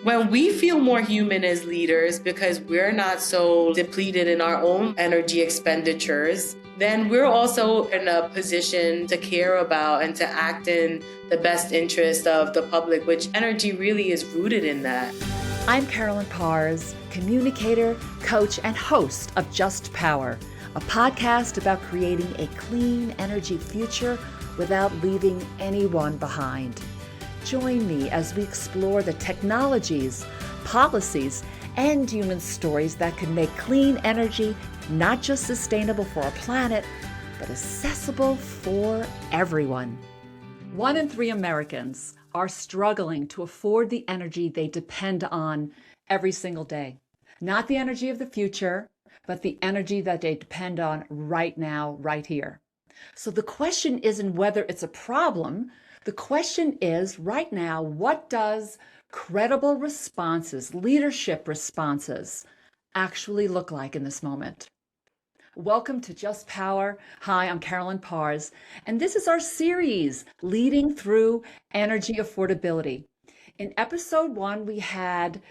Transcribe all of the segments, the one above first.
When we feel more human as leaders because we're not so depleted in our own energy expenditures, then we're also in a position to care about and to act in the best interest of the public, which energy really is rooted in that. I'm Carolyn Parrs, communicator, coach, and host of Just Power, a podcast about creating a clean energy future without leaving anyone behind. Join me as we explore the technologies, policies, and human stories that can make clean energy not just sustainable for our planet, but accessible for everyone. 1 in 3 Americans are struggling to afford the energy they depend on every single day. Not the energy of the future, but the energy that they depend on right now, right here. So the question isn't whether it's a problem. The question is, right now, what does credible responses, leadership responses, actually look like in this moment? Welcome to Just Power. Hi, I'm Carolyn Parrs, and this is our series, Leading Through Energy Affordability. In episode 1, we had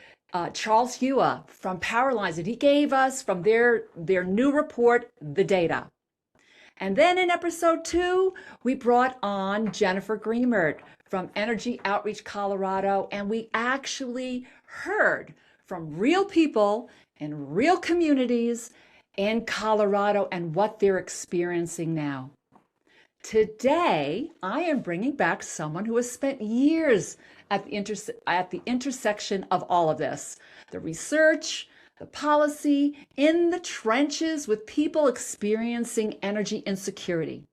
Charles Hua from Powerless, and he gave us from their new report, the data. And then in episode 2, we brought on Jennifer Greenert from Energy Outreach Colorado, and we actually heard from real people in real communities in Colorado and what they're experiencing now. Today, I am bringing back someone who has spent years at the intersection of all of this, the research, the policy, in the trenches with people experiencing energy insecurity.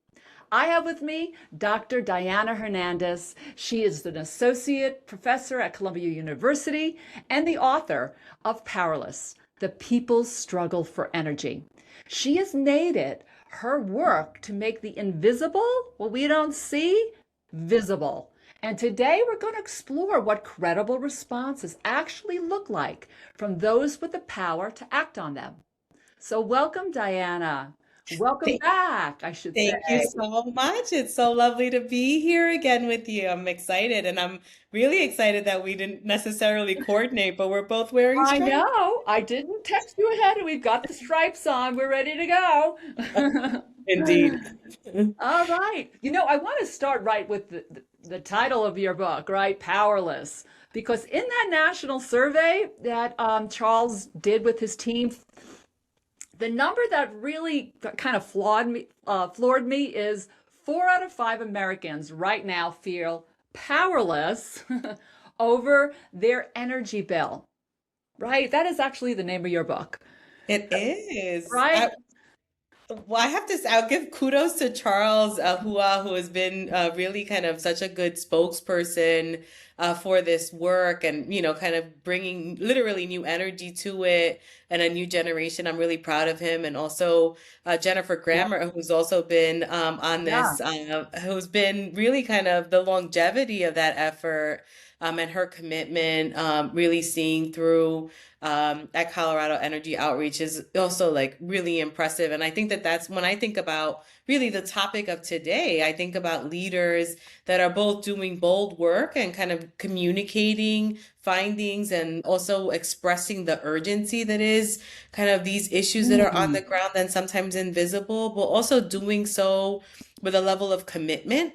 I have with me Dr. Diana Hernández. She is an associate professor at Columbia University and the author of Powerless, The People's Struggle for Energy. She has made it her work to make the invisible, what we don't see, visible. And today we're going to explore what credible responses actually look like from those with the power to act on them. So welcome, Diana. Welcome back, I should say. Thank you so much. It's so lovely to be here again with you. I'm excited, and I'm really excited that we didn't necessarily coordinate, but we're both wearing I stripes. know. I didn't text you ahead, and we've got the stripes on. We're ready to go. Indeed. All right. I want to start right with the title of your book, right? Powerless. Because in that national survey that Charles did with his team, the number that really kind of floored me is 4 out of 5 Americans right now feel powerless over their energy bill, right? That is actually the name of your book. It is. Right? Well, I have to say, I'll give kudos to Charles Hua, who has been really kind of such a good spokesperson for this work and, kind of bringing literally new energy to it and a new generation. I'm really proud of him. And also Jennifer Greenert, who's also been on this, who's been really kind of the longevity of that effort and her commitment really seeing through at Colorado Energy Outreach is also like really impressive. And I think that that's when I think about really the topic of today, I think about leaders that are both doing bold work and kind of communicating findings and also expressing the urgency that is kind of these issues that are on the ground and sometimes invisible, but also doing so with a level of commitment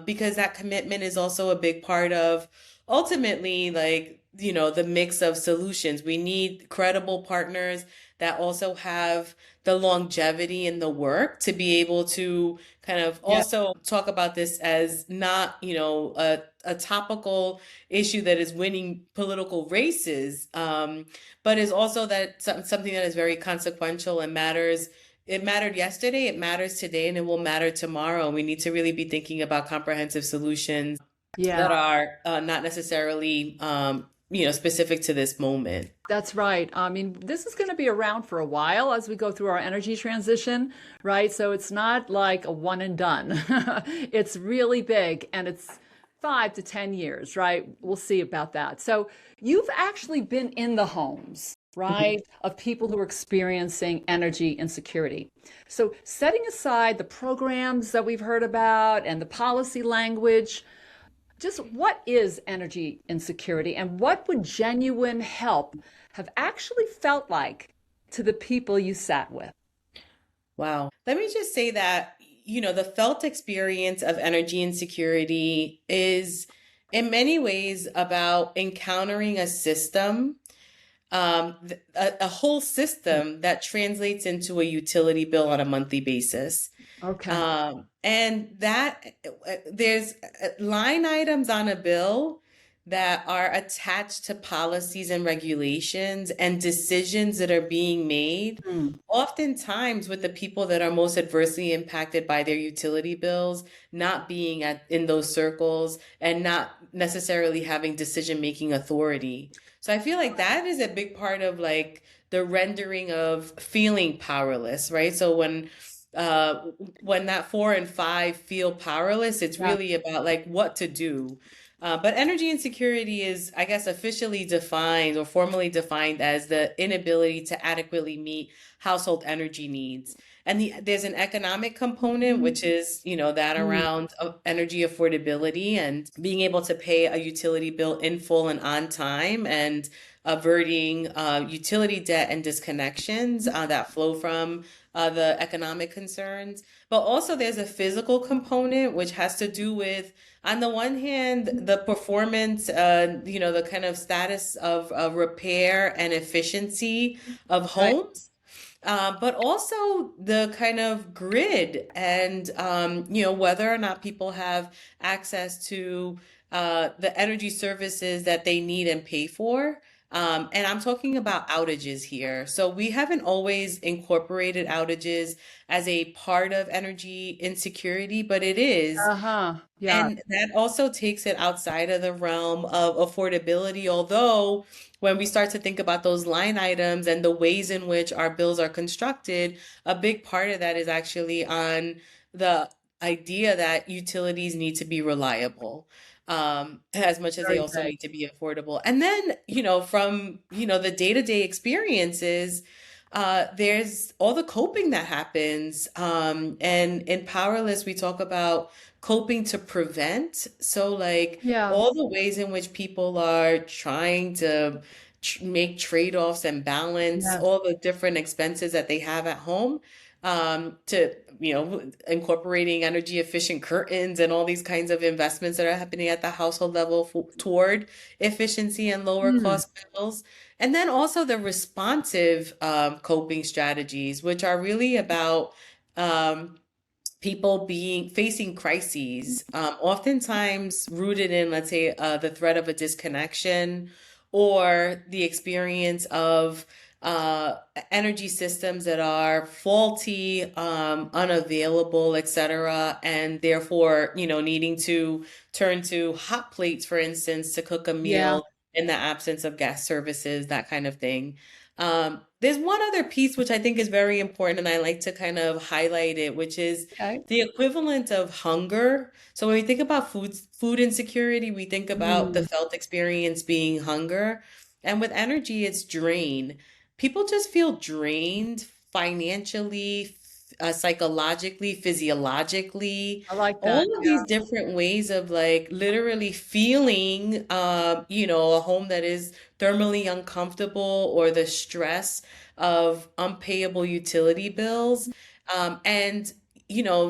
because that commitment is also a big part of ultimately the mix of solutions. We need credible partners that also have the longevity in the work to be able to kind of also talk about this as not, a topical issue that is winning political races, but is also that something that is very consequential and matters. It mattered yesterday, it matters today, and it will matter tomorrow. We need to really be thinking about comprehensive solutions that are not necessarily specific to this moment. That's right. I mean, this is going to be around for a while as we go through our energy transition, right? So it's not like a one and done. It's really big, and it's 5 to 10 years, right? We'll see about that. So you've actually been in the homes, right, of people who are experiencing energy insecurity. So setting aside the programs that we've heard about and the policy language, Just what is energy insecurity and what would genuine help have actually felt like to the people you sat with? Wow. Let me just say that, the felt experience of energy insecurity is in many ways about encountering a system, a whole system that translates into a utility bill on a monthly basis. Okay. And that there's line items on a bill that are attached to policies and regulations and decisions that are being made, Mm, oftentimes with the people that are most adversely impacted by their utility bills not being in those circles and not necessarily having decision-making authority. So I feel like that is a big part of like the rendering of feeling powerless, right? So uh when that 4 and 5 feel powerless, it's yeah. really about like what to do. But energy insecurity is, I guess, officially defined or formally defined as the inability to adequately meet household energy needs. And there's an economic component, Mhm. which is, that Mm, around energy affordability and being able to pay a utility bill in full and on time and averting utility debt and disconnections that flow from the economic concerns. But also there's a physical component, which has to do with, on the one hand, the performance, the kind of status of repair and efficiency of right. homes, but also the kind of grid and, whether or not people have access to the energy services that they need and pay for. And I'm talking about outages here. So we haven't always incorporated outages as a part of energy insecurity, but it is. Uh-huh. Yeah. And that also takes it outside of the realm of affordability. Although, when we start to think about those line items and the ways in which our bills are constructed, a big part of that is actually on the idea that utilities need to be reliable, as much as they Very also big. need to be affordable. And then, from, the day-to-day experiences, there's all the coping that happens. And in Powerless, we talk about coping to prevent. So, like, Yeah. all the ways in which people are trying to make trade-offs and balance Yes. all the different expenses that they have at home, to, incorporating energy efficient curtains and all these kinds of investments that are happening at the household level toward efficiency and lower Mm, cost bills. And then also the responsive coping strategies, which are really about um, people being facing crises, oftentimes rooted in, let's say, the threat of a disconnection or the experience of uh, energy systems that are faulty, unavailable, etc., and therefore, needing to turn to hot plates, for instance, to cook a yeah. meal in the absence of gas services, that kind of thing. There's one other piece which I think is very important, and I like to kind of highlight it, which is Okay. the equivalent of hunger. So when we think about food insecurity, we think about the Mm, felt experience being hunger. And with energy, it's drain. People just feel drained financially, psychologically, physiologically, I like that. all of these Yeah. different ways of like literally feeling, a home that is thermally uncomfortable or the stress of unpayable utility bills. And,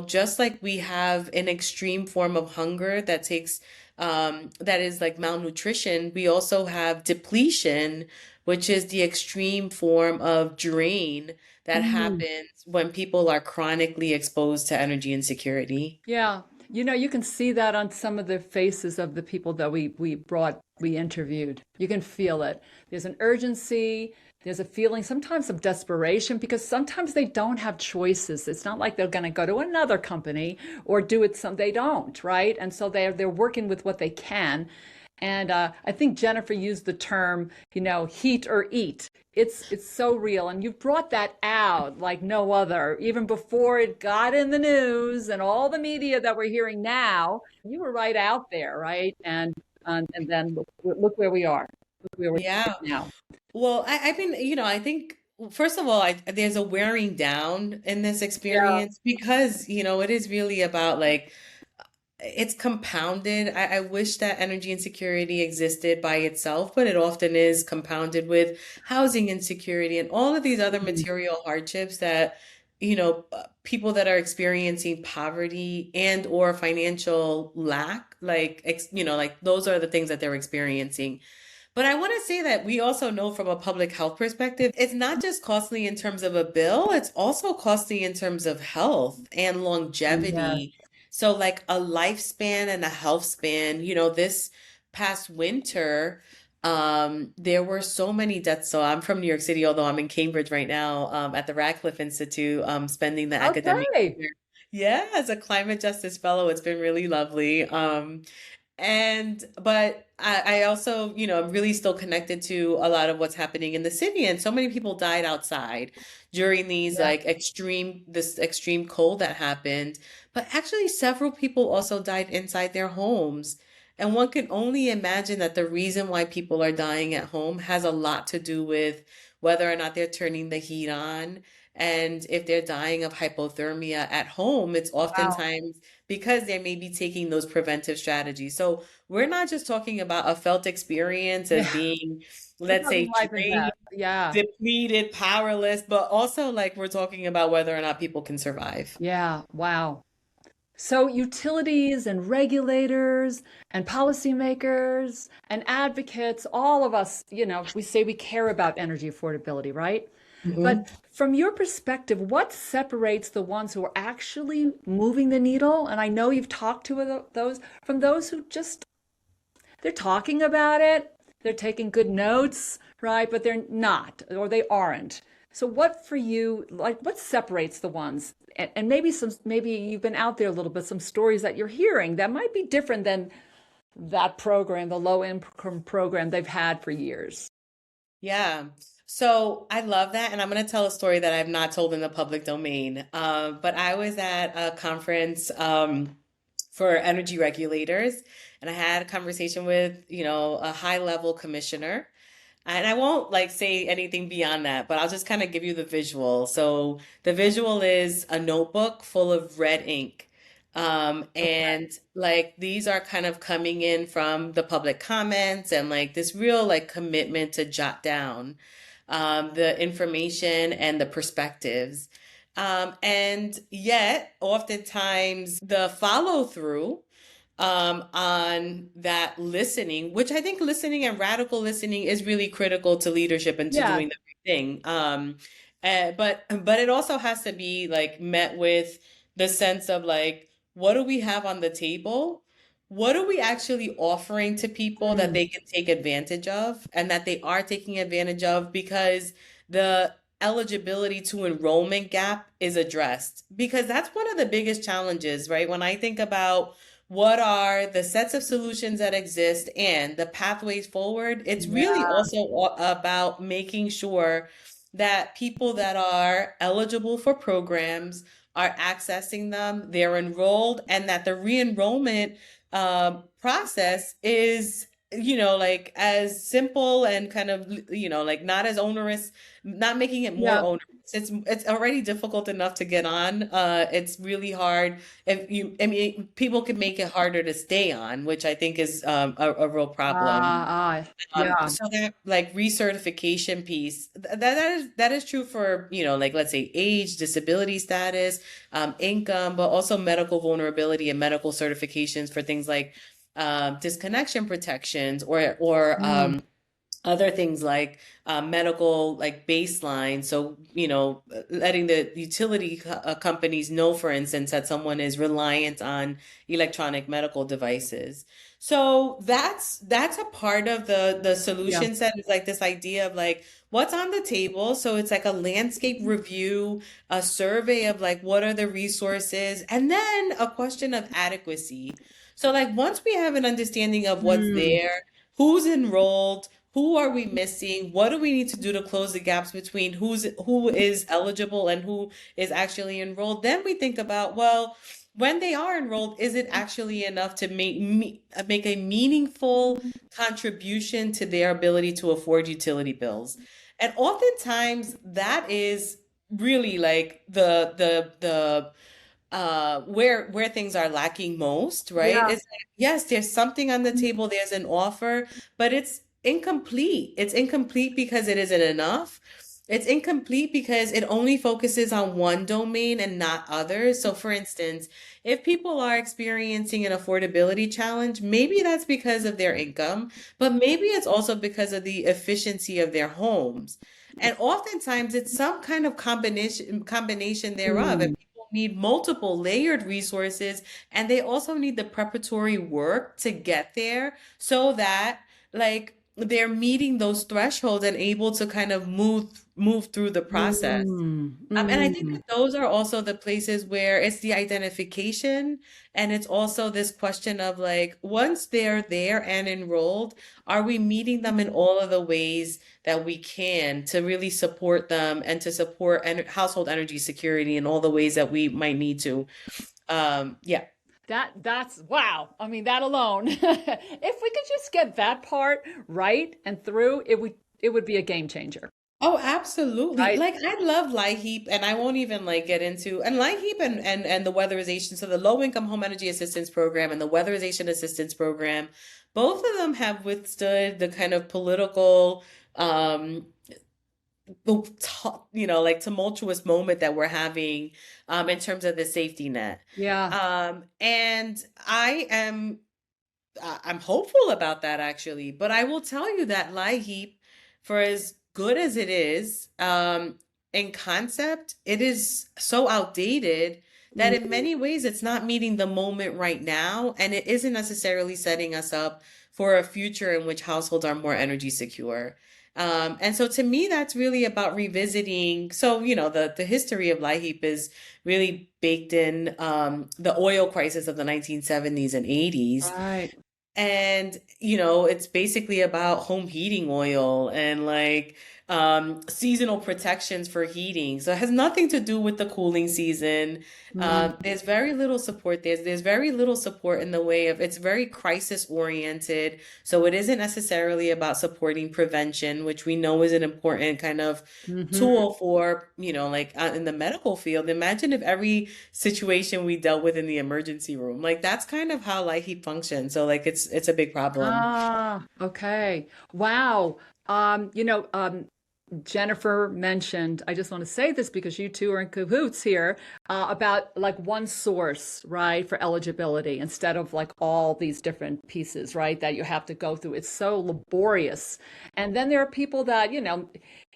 just like we have an extreme form of hunger that is like malnutrition, we also have depletion, which is the extreme form of drain that Mm, happens when people are chronically exposed to energy insecurity. yeah. You can see that on some of the faces of the people that we interviewed. You can feel it. There's an urgency, there's a feeling sometimes of desperation because sometimes they don't have choices. It's not like they're going to go to another company or do it some they don't, right? And so they're working with what they can. And I think Jennifer used the term, heat or eat. It's so real, and you've brought that out like no other. Even before it got in the news and all the media that we're hearing now, you were right out there, right? And then look where we are. Look where we are Yeah. now. Well, I've been, I think, first of all, there's a wearing down in this Yeah. experience because, it is really about like it's compounded. I wish that energy insecurity existed by itself, but it often is compounded with housing insecurity and all of these other Mm. material hardships that, people that are experiencing poverty and or financial lack, like, like those are the things that they're experiencing. But I want to say that we also know from a public health perspective, it's not just costly in terms of a bill, it's also costly in terms of health and Yeah. longevity. So, like a lifespan and a health span, this past winter, there were so many deaths. So I'm from New York City, although I'm in Cambridge right now, at the Radcliffe Institute, spending the academic Okay. year. Yeah, as a climate justice fellow, it's been really lovely. But I also, I'm really still connected to a lot of what's happening in the city. And so many people died outside during these Yeah. like this extreme cold that happened. But actually, several people also died inside their homes. And one can only imagine that the reason why people are dying at home has a lot to do with whether or not they're turning the heat on. And if they're dying of hypothermia at home, it's Wow. oftentimes because they may be taking those preventive strategies. So we're not just talking about a felt experience as Yeah. being, We're let's talking say, life and drained, death. Yeah. depleted, powerless, but also like we're talking about whether or not people can survive. Yeah. Wow. So, utilities and regulators and policymakers and advocates, all of us, we say we care about energy affordability, right? Mhm. But from your perspective, what separates the ones who are actually moving the needle? And I know you've talked to those from those who just they're talking about it, they're taking good notes, right? But they're not, or they aren't. So what for you, like what separates the ones? And maybe you've been out there a little bit, some stories that you're hearing that might be different than that program, the low income program they've had for years. Yeah. So I love that. And I'm going to tell a story that I've not told in the public domain. But I was at a conference for energy regulators, and I had a conversation with, a high level commissioner. And I won't like say anything beyond that, but I'll just kind of give you the visual. So the visual is a notebook full of red ink. And like these are kind of coming in from the public comments and like this real like commitment to jot down the information and the perspectives. And yet, oftentimes, the follow through on that listening, which I think listening and radical listening is really critical to leadership and to Yeah. doing the right thing. But it also has to be like met with the sense of like, what do we have on the table? What are we actually offering to people that Mm. they can take advantage of and that they are taking advantage of because the eligibility to enrollment gap is addressed? Because that's one of the biggest challenges, right? When I think about what are the sets of solutions that exist and the pathways forward, it's really Yeah. also about making sure that people that are eligible for programs are accessing them, they're enrolled, and that the re-enrollment process is, like as simple and kind of, like not as onerous, not making it more Yeah. onerous. It's already difficult enough to get on. It's really hard I mean, people can make it harder to stay on, which I think is a real problem. Yeah. So that like recertification piece, that is true for, like let's say age, disability status, income, but also medical vulnerability and medical certifications for things like disconnection protections or Mm. other things like medical like baseline. So, letting the utility companies know, for instance, that someone is reliant on electronic medical devices. So that's a part of the Yeah. solution set is like this idea of like what's on the table. So it's like a landscape review, a survey of like what are the resources, and then a question of adequacy. So like once we have an understanding of what's Mm. there, who's enrolled, who are we missing? What do we need to do to close the gaps between who is eligible and who is actually enrolled? Then we think about, well, when they are enrolled, is it actually enough to make a meaningful contribution to their ability to afford utility bills? And oftentimes that is really like the where things are lacking most, right? Yeah. It's like, yes, there's something on the table, there's an offer, but it's incomplete. It's incomplete because it isn't enough. It's incomplete because it only focuses on one domain and not others. So, for instance, if people are experiencing an affordability challenge, maybe that's because of their income, but maybe it's also because of the efficiency of their homes. And oftentimes it's some kind of combination thereof. And Mm. people need multiple layered resources, and they also need the preparatory work to get there so that like they're meeting those thresholds and able to kind of move through the process. Mm. And I think Mm. that those are also the places where it's the identification, and it's also this question of like, once they're there and enrolled, are we meeting them in all of the ways that we can to really support them and to support household energy security in all the ways that we might need to? Yeah. That's wow. I mean, that alone. If we could just get that part right and through, it would be a game changer, Oh, absolutely. right? Like I love LIHEAP, and I won't even like get into and LIHEAP and the weatherization. So the low income home energy assistance program and the weatherization assistance program, both of them have withstood the kind of political um like tumultuous moment that we're having in terms of the safety net. Yeah. And I'm hopeful about that actually, but I will tell you that LIHEAP, for as good as it is, in concept, it is so outdated that in Mm. many ways it's not meeting the moment right now, and it isn't necessarily setting us up for a future in which households are more energy secure. And so to me, that's really about revisiting. So, the history of LIHEAP is really baked in the oil crisis of the 1970s and 80s. Right. And, it's basically about home heating oil and like seasonal protections for heating. So it has nothing to do with the cooling season. Mm. There's very little support. There's very little support in the way of it's very crisis oriented. So it isn't necessarily about supporting prevention, which we know is an important kind of Hmm. tool for, like in the medical field. Imagine if every situation we dealt with in the emergency room, like that's kind of how light heat functions. So like it's a big problem. Ah, okay. Wow. Jennifer mentioned, I just want to say this because you two are in cahoots here, about like one source, right, for eligibility instead of like all these different pieces, right, that you have to go through. It's so laborious. And then there are people that,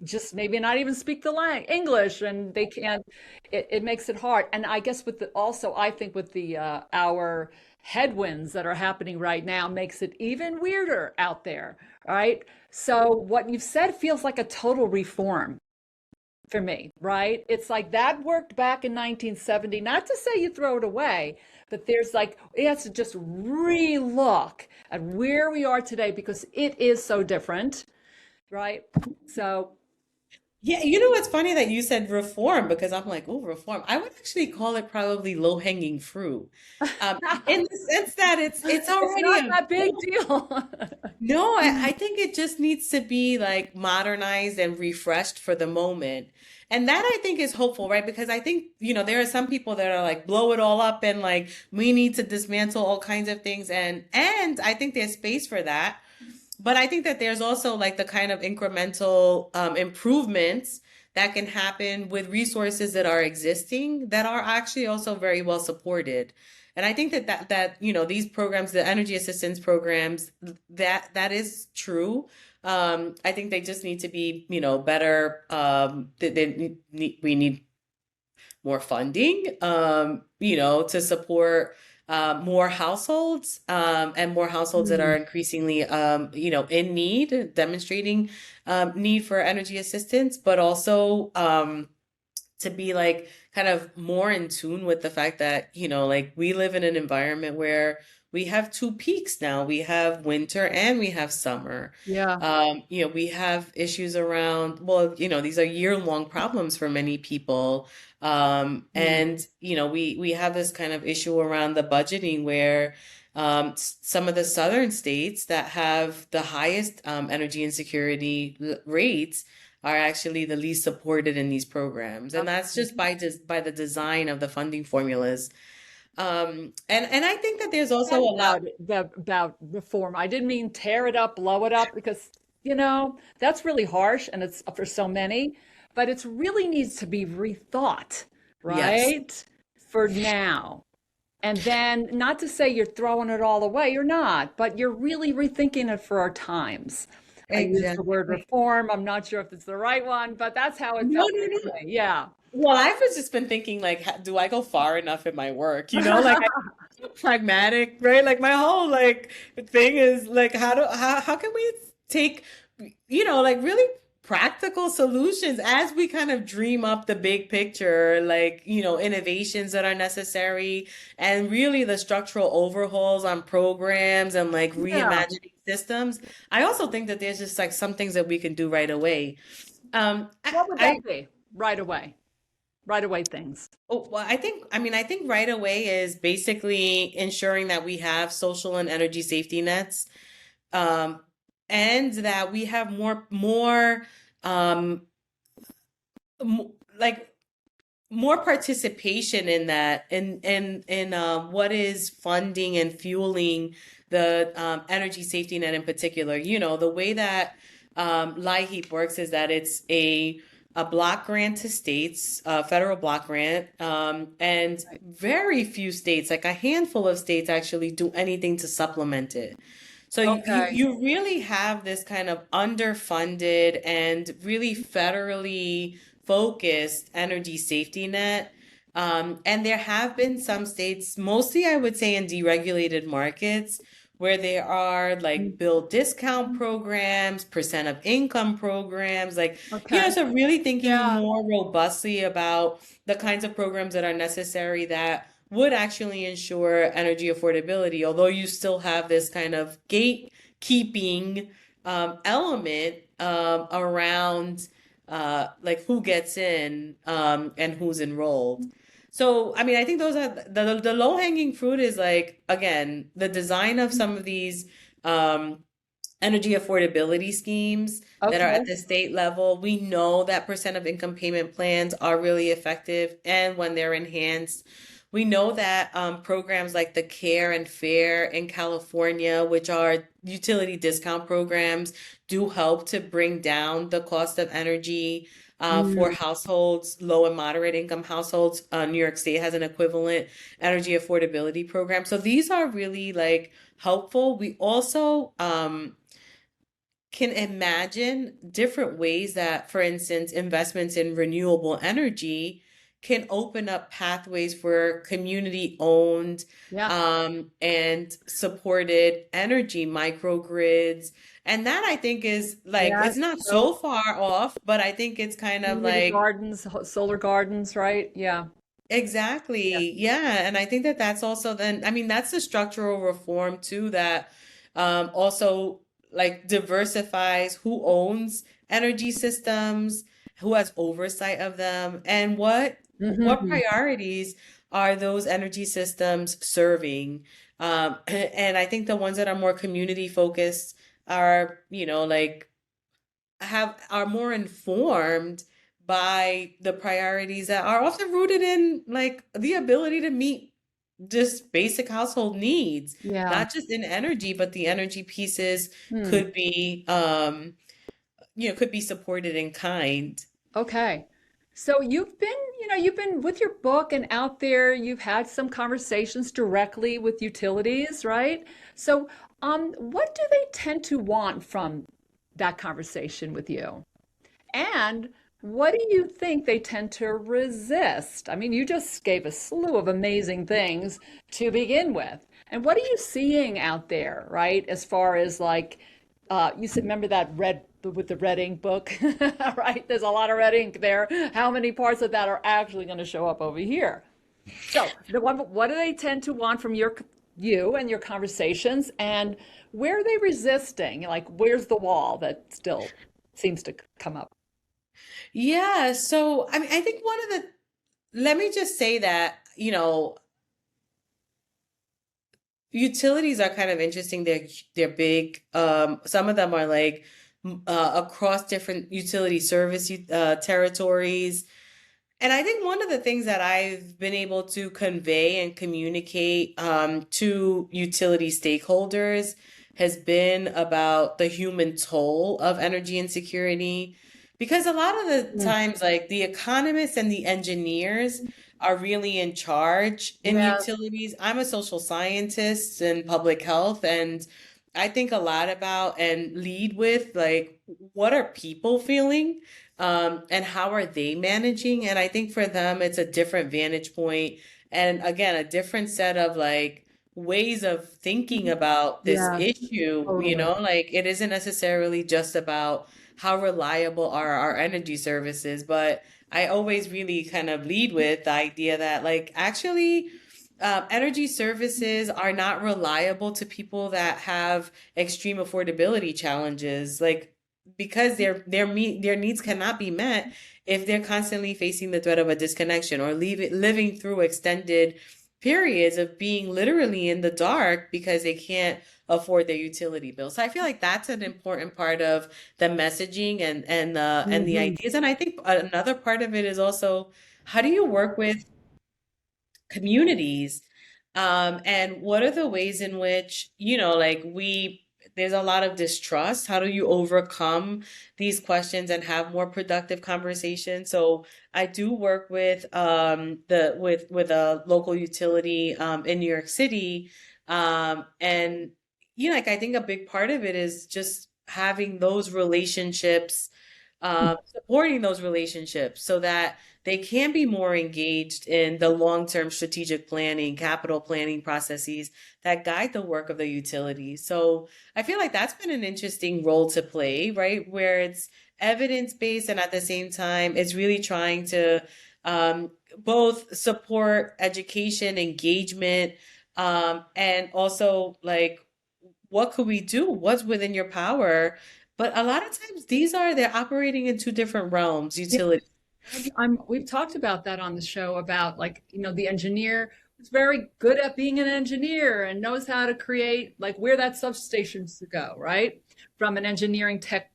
just maybe not even speak the English and they can't, it makes it hard. And I guess also, I think with our headwinds that are happening right now makes it even weirder out there, right? So what you've said feels like a total reform for me, right? It's like that worked back in 1970. Not to say you throw it away, but there's like, it has to just relook at where we are today because it is so different, right? So, Yeah, it's funny that you said reform because I'm like, oh, reform. I would actually call it probably low-hanging fruit. In the sense that it's it's already not a that big deal. no, I think it just needs to be like modernized and refreshed for the moment. And that I think is hopeful, right? Because I think, there are some people that are like blow it all up and like we need to dismantle all kinds of things and I think there's space for that. But I think that there's also like the kind of incremental improvements that can happen with resources that are existing that are actually also very well supported. And I think that these programs, the energy assistance programs, that is true. I think they just need to be, better. We need more funding, to support more households and more households that are Mm. increasingly, in need, demonstrating need for energy assistance, but also to be like kind of more in tune with the fact that, like we live in an environment where we have two peaks now. We have winter and we have summer. Yeah. We have issues around, well, these are year-long problems for many people. Mm. And, we have this kind of issue around the budgeting where some of the southern states that have the highest energy insecurity rates are actually the least supported in these programs. And that's just by the design of the funding formulas. And I think that there's also a lot. About reform. I didn't mean tear it up, blow it up, because that's really harsh, and it's for so many. But it really needs to be rethought, Yes, right? For now. And then, not to say you're throwing it all away, you're not, but you're really rethinking it for our times. I use the word exactly. reform. I'm not sure if it's the right one, but that's how it No, felt no, to no. me. Yeah. Well, I've just been thinking like, do I go far enough in my work? Like pragmatic, right? Like my whole like thing is like how can we take like really practical solutions as we kind of dream up the big picture, like innovations that are necessary and really the structural overhauls on programs and like Yeah. reimagining systems. I also think that there's just like some things that we can do right away. What would I that be? Right away. Right away things. Oh, well, I think right away is basically ensuring that we have social and energy safety nets, um, and that we have um, like more participation in that, in what is funding and fueling the energy safety net in particular. The way that LIHEAP works is that it's a block grant to states, a federal block grant, and Right. very few states, like a handful of states, actually do anything to supplement it. So Okay. you really have this kind of underfunded and really federally focused energy safety net. And there have been some states, mostly I would say in deregulated markets, where there are like bill discount programs, percent of income programs, like, Okay. so really thinking Yeah. more robustly about the kinds of programs that are necessary that would actually ensure energy affordability, although you still have this kind of gatekeeping element around like who gets in and who's enrolled. So, I mean, I think those are the low-hanging fruit is like, again, the design of some of these um, energy affordability schemes that are Okay. at the state level. We know that percent of income payment plans are really effective and when they're enhanced. We know that programs like the Care and Fair in California, which are utility discount programs, do help to bring down the cost of energy for Mm, households, low and moderate income households. New York State has an equivalent energy affordability program. So these are really like helpful. We also can imagine different ways that, for instance, investments in renewable energy can open up pathways for community owned yeah. and supported energy microgrids. And that I think is like, Yeah. it's not So so far off, but I think it's kind of community like, gardens, solar gardens, right? Yeah. Yeah. exactly. Yeah. And I think that that's also then, I mean, that's the structural reform too, that also like diversifies who owns energy systems, who has oversight of them, and what Hmm. priorities are those energy systems serving. And I think the ones that are more community focused are, like are more informed by the priorities that are often rooted in like the ability to meet just basic household needs, Yeah. not just in energy, but the energy pieces Hmm. could be could be supported in kind. Okay. So you've been with your book and out there, you've had some conversations directly with utilities, right? So, what do they tend to want from that conversation with you? And what do you think they tend to resist? I mean, you just gave a slew of amazing things to begin with. And what are you seeing out there, right? As far as like, you said, remember that red with the red ink book, right? There's a lot of red ink there. How many parts of that are actually going to show up over here? So, what do they tend to want from you and your conversations, and where are they resisting? Like, where's the wall that still seems to come up? Yeah, so I mean, I think one of the let me just say that, utilities are kind of interesting. They're big. Some of them are like across different utility service territories. And I think one of the things that I've been able to convey and communicate to utility stakeholders has been about the human toll of energy insecurity. Because a lot of the Mm. times, like the economists and the engineers are really in charge in Yeah, utilities. I'm a social scientist in public health, and I think a lot about and lead with like what are people feeling? And how are they managing? And I think for them, it's a different vantage point, and again, a different set of like ways of thinking about this yeah, issue. totally. Like it isn't necessarily just about how reliable are our energy services, but I always really kind of lead with the idea that like actually energy services are not reliable to people that have extreme affordability challenges. Like because their needs cannot be met if they're constantly facing the threat of a disconnection or living through extended periods of being literally in the dark because they can't afford their utility bill. So I feel like that's an important part of the messaging and the Hmm. ideas. And I think another part of it is also how do you work with communities. And what are the ways in which, like there's a lot of distrust. How do you overcome these questions and have more productive conversations? So I do work with with a local utility in New York City. And like I think a big part of it is just having those relationships, supporting those relationships so that they can be more engaged in the long-term strategic planning, capital planning processes that guide the work of the utilities. So I feel like that's been an interesting role to play, right? Where it's evidence-based and at the same time, it's really trying to both support education, engagement, and also like what could we do? What's within your power? But a lot of times they're operating in two different realms, utility. We've talked about that on the show about like, the engineer is very good at being an engineer and knows how to create like where that substation should go, right? From an engineering tech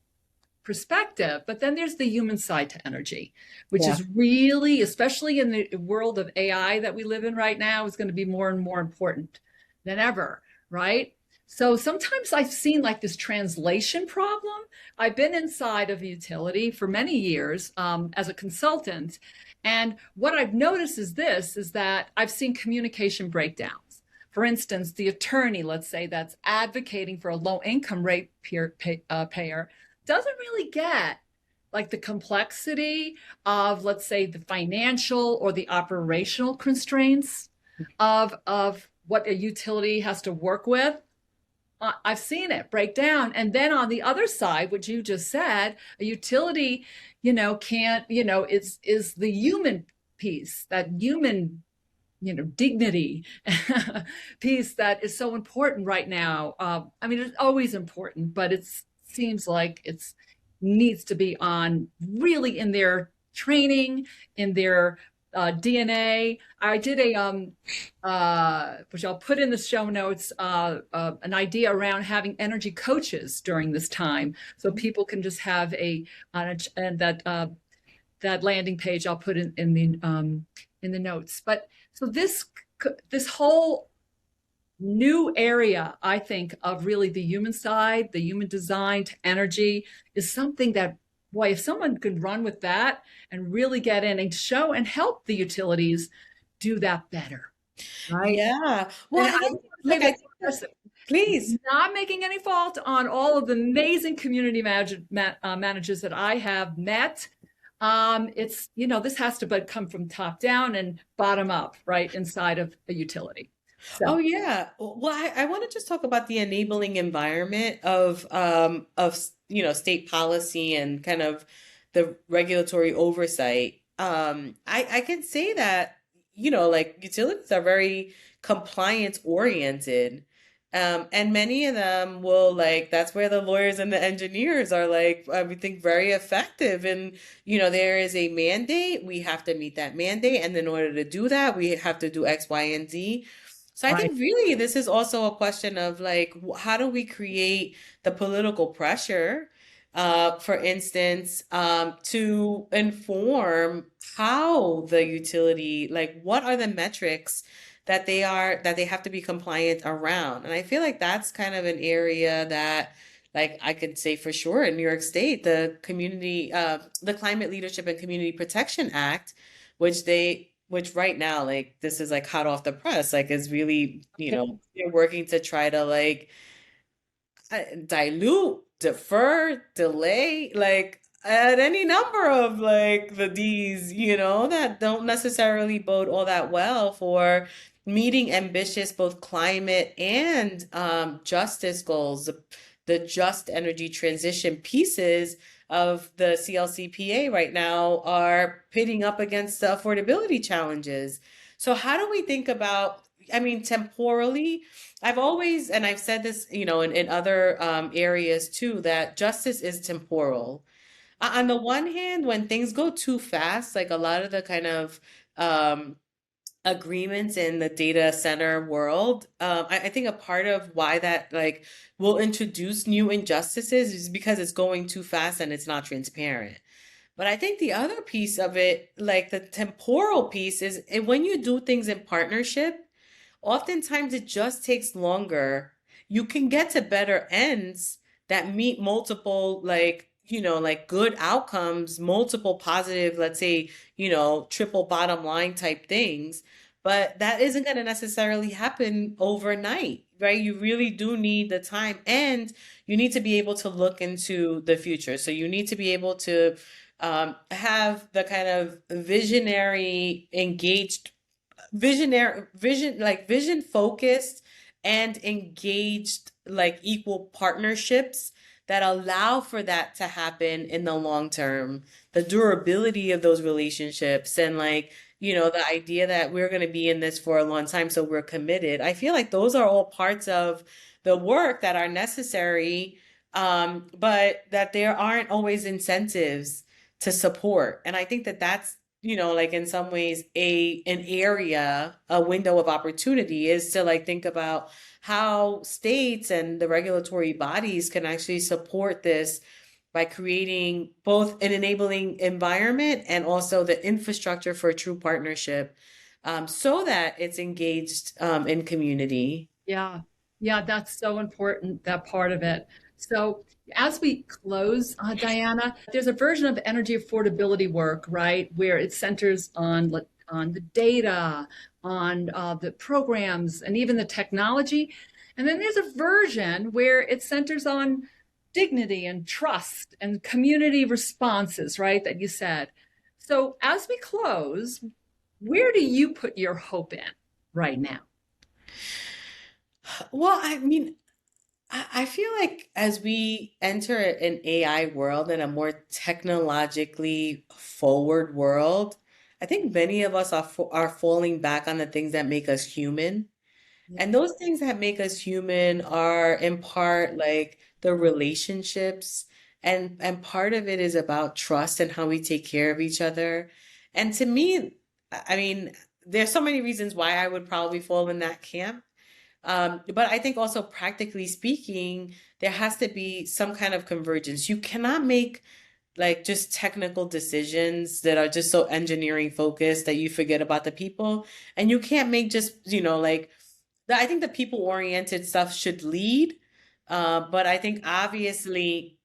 perspective. But then there's the human side to energy, which Yeah. is really, especially in the world of AI that we live in right now, is going to be more and more important than ever, right? So sometimes I've seen like this translation problem. I've been inside of a utility for many years as a consultant. And what I've noticed is this, is that I've seen communication breakdowns. For instance, the attorney, let's say, that's advocating for a low income rate payer doesn't really get like the complexity of, let's say, the financial or the operational constraints of what a utility has to work with. I've seen it break down. And then on the other side, what you just said, a utility, can't, is the human piece, that human, dignity piece that is so important right now. I mean, it's always important, but it seems like it's needs to be on really in their training, in their DNA. I did which I'll put in the show notes, an idea around having energy coaches during this time, so people can just have and that landing page I'll put in the notes. But so this whole new area, I think, of really the human side, the human design to energy is something that, boy, if someone could run with that and really get in and show and help the utilities do that better, right? Yeah. Well, And I I think, want to say look, I this, think please. not making any fault on all of the amazing community managers that I have met. It's, this has to come from top down and bottom up, right, inside of a utility. Oh So, yeah. Well, I want to just talk about the enabling environment of state policy and kind of the regulatory oversight. I can say that, like utilities are very compliance oriented. And many of them will like that's where the lawyers and the engineers are like I would think very effective. And there is a mandate, we have to meet that mandate, and in order to do that, we have to do X, Y, and Z. So I right. think really this is also a question of like how do we create the political pressure for instance, to inform how the utility, like what are the metrics that they have to be compliant around. And I feel like that's kind of an area that, like I could say for sure in New York State, the Climate Leadership and Community Protection Act, which right now, like this is like hot off the press, like is really, Okay. they're working to try to like dilute, defer, delay, like add any number of like the D's, that don't necessarily bode all that well for meeting ambitious both climate and justice goals, the just energy transition pieces of the CLCPA right now are pitting up against the affordability challenges. So how do we think about, I mean, temporally, I've always, and I've said this, in other areas too, that justice is temporal. On the one hand, when things go too fast, like a lot of the kind of um, agreements in the data center world, I think a part of why that like will introduce new injustices is because it's going too fast and it's not transparent. But I think the other piece of it, like the temporal piece, is when you do things in partnership, oftentimes it just takes longer. You can get to better ends that meet multiple, like, like good outcomes, multiple positive, let's say, triple bottom line type things. But that isn't going to necessarily happen overnight, right? You really do need the time and you need to be able to look into the future. So you need to be able to have the kind of visionary, engaged vision focused and engaged like equal partnerships that allow for that to happen in the long term, the durability of those relationships, and like the idea that we're going to be in this for a long time, so we're committed. I feel like those are all parts of the work that are necessary, but that there aren't always incentives to support. And I think that that's, like in some ways a window of opportunity is to like think about how states and the regulatory bodies can actually support this by creating both an enabling environment and also the infrastructure for a true partnership, so that it's engaged in community. Yeah. Yeah, that's so important, that part of it. So as we close, Diana, there's a version of energy affordability work, right, where it centers on the data, on the programs, and even the technology. And then there's a version where it centers on dignity and trust and community responses, right, that you said. So as we close, where do you put your hope in right now? Well, I mean, I feel like as we enter an AI world and a more technologically forward world, I think many of us are falling back on the things that make us human. And those things that make us human are in part like the relationships, and part of it is about trust and how we take care of each other. And to me, I mean, there's so many reasons why I would probably fall in that camp. But I think also practically speaking, there has to be some kind of convergence. You cannot make like just technical decisions that are just so engineering focused that you forget about the people. And you can't make just, like I think the people oriented stuff should lead. But I think obviously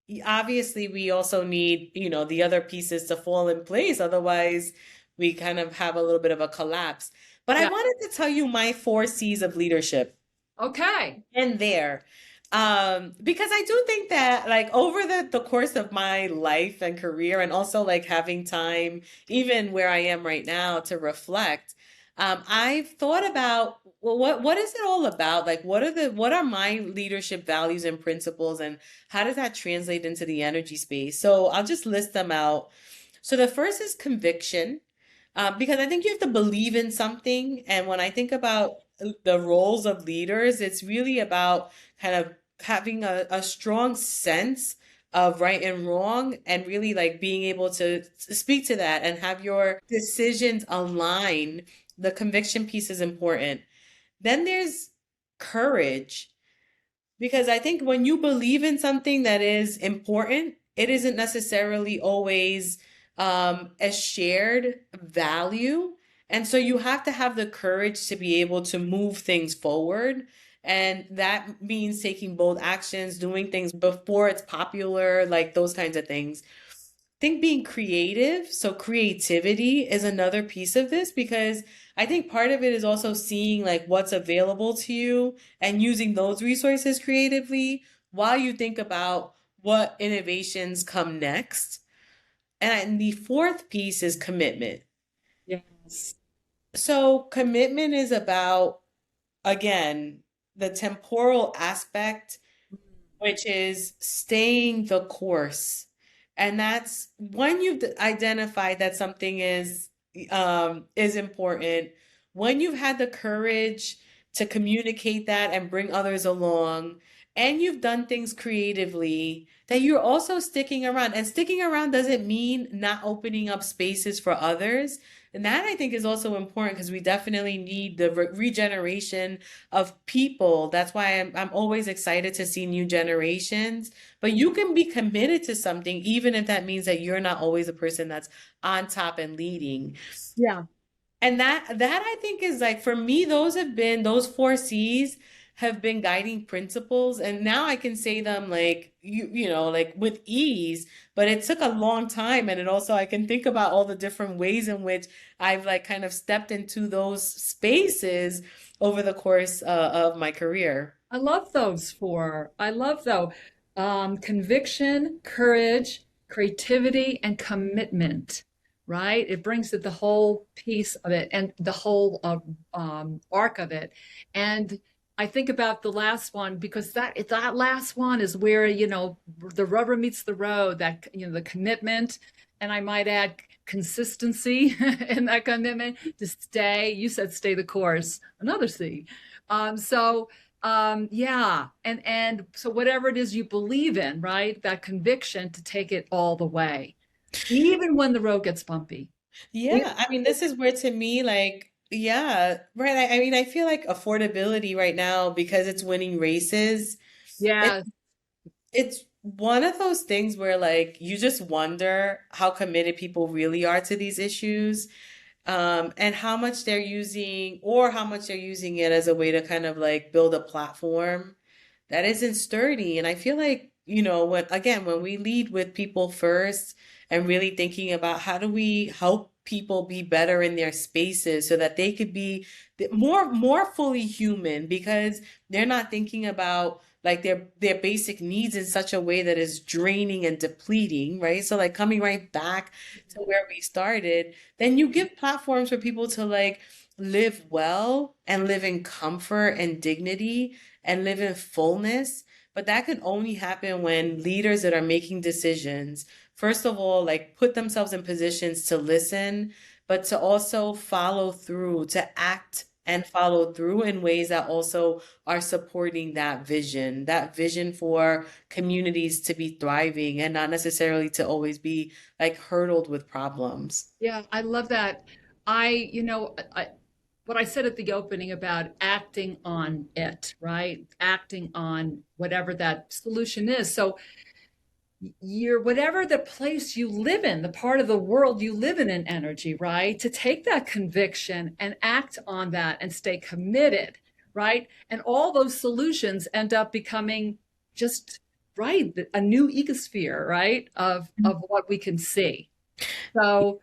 we also need, the other pieces to fall in place. Otherwise, we kind of have a little bit of a collapse. But I Yeah. wanted to tell you my four C's of leadership Okay. and there. Because I do think that like over the course of my life and career, and also like having time, even where I am right now, to reflect, I've thought about, well, what is it all about? Like what are my leadership values and principles, and how does that translate into the energy space? So I'll just list them out. So the first is conviction, because I think you have to believe in something. And when I think about the roles of leaders, it's really about kind of having a strong sense of right and wrong, and really like being able to speak to that and have your decisions align. The conviction piece is important. Then there's courage. Because I think when you believe in something that is important, it isn't necessarily always a shared value. And so you have to have the courage to be able to move things forward. And that means taking bold actions, doing things before it's popular, like those kinds of things. Think being creative. So creativity is another piece of this because I think part of it is also seeing like what's available to you and using those resources creatively while you think about what innovations come next. And the fourth piece is commitment. Yes. So commitment is about, again, the temporal aspect, which is staying the course. And that's when you've identified that something is important, when you've had the courage to communicate that and bring others along, and you've done things creatively, that you're also sticking around. And sticking around doesn't mean not opening up spaces for others. And that I think is also important because we definitely need the regeneration of people. That's why I'm always excited to see new generations. But you can be committed to something, even if that means that you're not always a person that's on top and leading. Yeah. And that I think is like for me, those four C's have been guiding principles. And now I can say them like you know, like with ease, but it took a long time. And it also I can think about all the different ways in which I've like kind of stepped into those spaces over the course of my career. I love those four. I love though conviction, courage, creativity, and commitment. Right? It brings it the whole piece of it and the whole arc of it. And I think about the last one because that last one is where the rubber meets the road. That the commitment, and I might add consistency in that commitment to stay. You said stay the course. Another C. So yeah, and so whatever it is you believe in, right? That conviction to take it all the way, even when the road gets bumpy. Yeah, I mean, this is where to me, like, yeah, right. I mean, I feel like affordability right now because it's winning races. It, Yeah, it's one of those things where like you just wonder how committed people really are to these issues, and how much they're using or how much they're using it as a way to kind of like build a platform that isn't sturdy. And I feel like, when we lead with people first and really thinking about how do we help people be better in their spaces so that they could be more fully human because they're not thinking about like their basic needs in such a way that is draining and depleting, right? So like coming right back to where we started, then you give platforms for people to like live well and live in comfort and dignity and live in fullness. But that can only happen when leaders that are making decisions, first of all, like put themselves in positions to listen, but to also follow through, to act and follow through in ways that also are supporting that vision for communities to be thriving and not necessarily to always be like hurdled with problems. yeah, I love that. What I said at the opening about acting on it, right? Acting on whatever that solution is. So whatever the place you live in, the part of the world you live in energy, right? To take that conviction and act on that and stay committed, right? And all those solutions end up becoming just right, a new ecosphere, right? Of what we can see. So,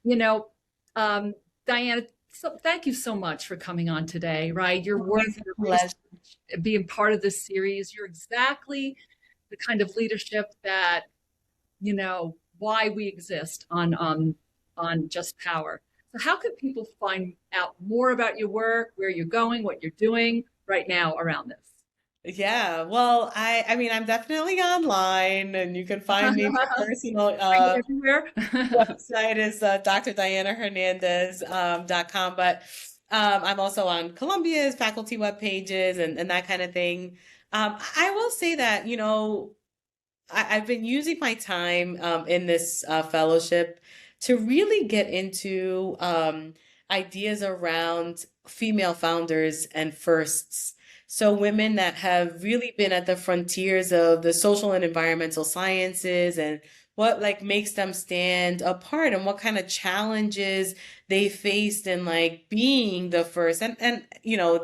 you know, Diana, so thank you so much for coming on today, right? Your work, your research, being part of this series, you're exactly the kind of leadership that, why we exist on Just Power. So how can people find out more about your work, where you're going, what you're doing right now around this? Yeah, well, I mean, I'm definitely online, and you can find me. My personal Are you everywhere? website is drdianahernandez.com, but I'm also on Columbia's faculty web pages and that kind of thing. I will say that, I've been using my time in this fellowship to really get into ideas around female founders and firsts. So women that have really been at the frontiers of the social and environmental sciences and what like makes them stand apart and what kind of challenges they faced in like being the first. And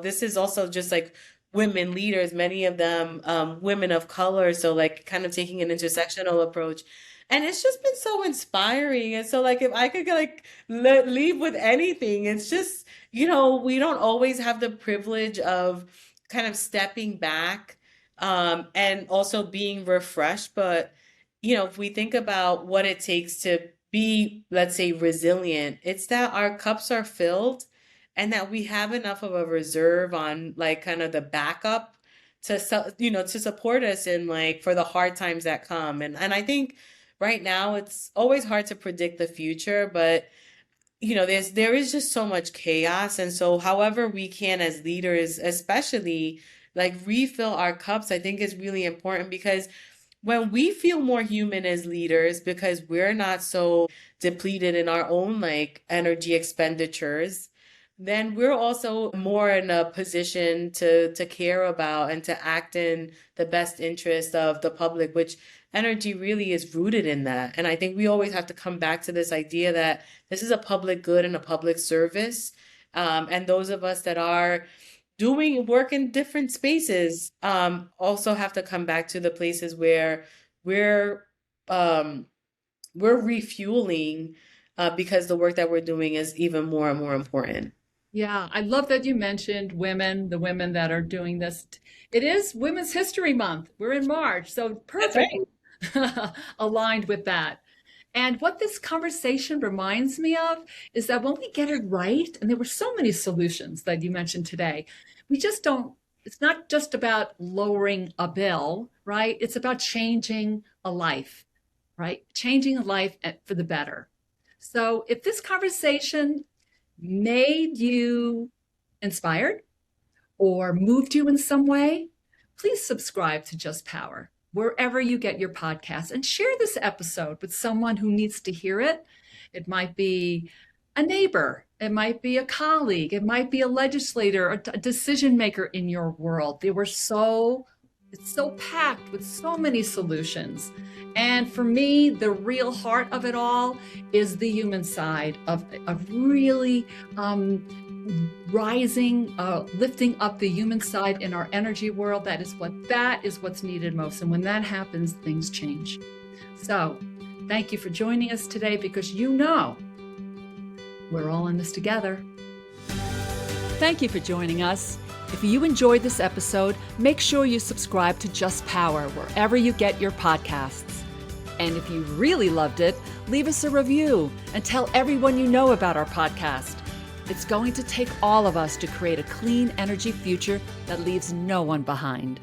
this is also just like women leaders, many of them women of color, so like kind of taking an intersectional approach. And it's just been so inspiring. And so like if I could like leave with anything, it's just, we don't always have the privilege of kind of stepping back and also being refreshed. But, if we think about what it takes to be, let's say, resilient, it's that our cups are filled and that we have enough of a reserve on like kind of the backup to support us in like for the hard times that come. And I think right now it's always hard to predict the future, but there is just so much chaos. And so however we can as leaders, especially like refill our cups, I think is really important because when we feel more human as leaders because we're not so depleted in our own like energy expenditures, then we're also more in a position to care about and to act in the best interest of the public, which energy really is rooted in that. And I think we always have to come back to this idea that this is a public good and a public service. And those of us that are doing work in different spaces also have to come back to the places where we're refueling because the work that we're doing is even more and more important. Yeah, I love that you mentioned women, the women that are doing this. It is Women's History Month. We're in March, so perfect. Aligned with that. And what this conversation reminds me of is that when we get it right, and there were so many solutions that you mentioned today, we just don't, it's not just about lowering a bill, right? It's about changing a life, right? Changing a life for the better. So if this conversation made you inspired or moved you in some way, please subscribe to Just Power wherever you get your podcasts and share this episode with someone who needs to hear it. It might be a neighbor, it might be a colleague, it might be a legislator, a decision maker in your world. It's so packed with so many solutions. And for me, the real heart of it all is the human side of really rising, lifting up the human side in our energy world. That is what's needed most. And when that happens, things change. So thank you for joining us today because we're all in this together. Thank you for joining us. If you enjoyed this episode, make sure you subscribe to Just Power wherever you get your podcasts. And if you really loved it, leave us a review and tell everyone you know about our podcast. It's going to take all of us to create a clean energy future that leaves no one behind.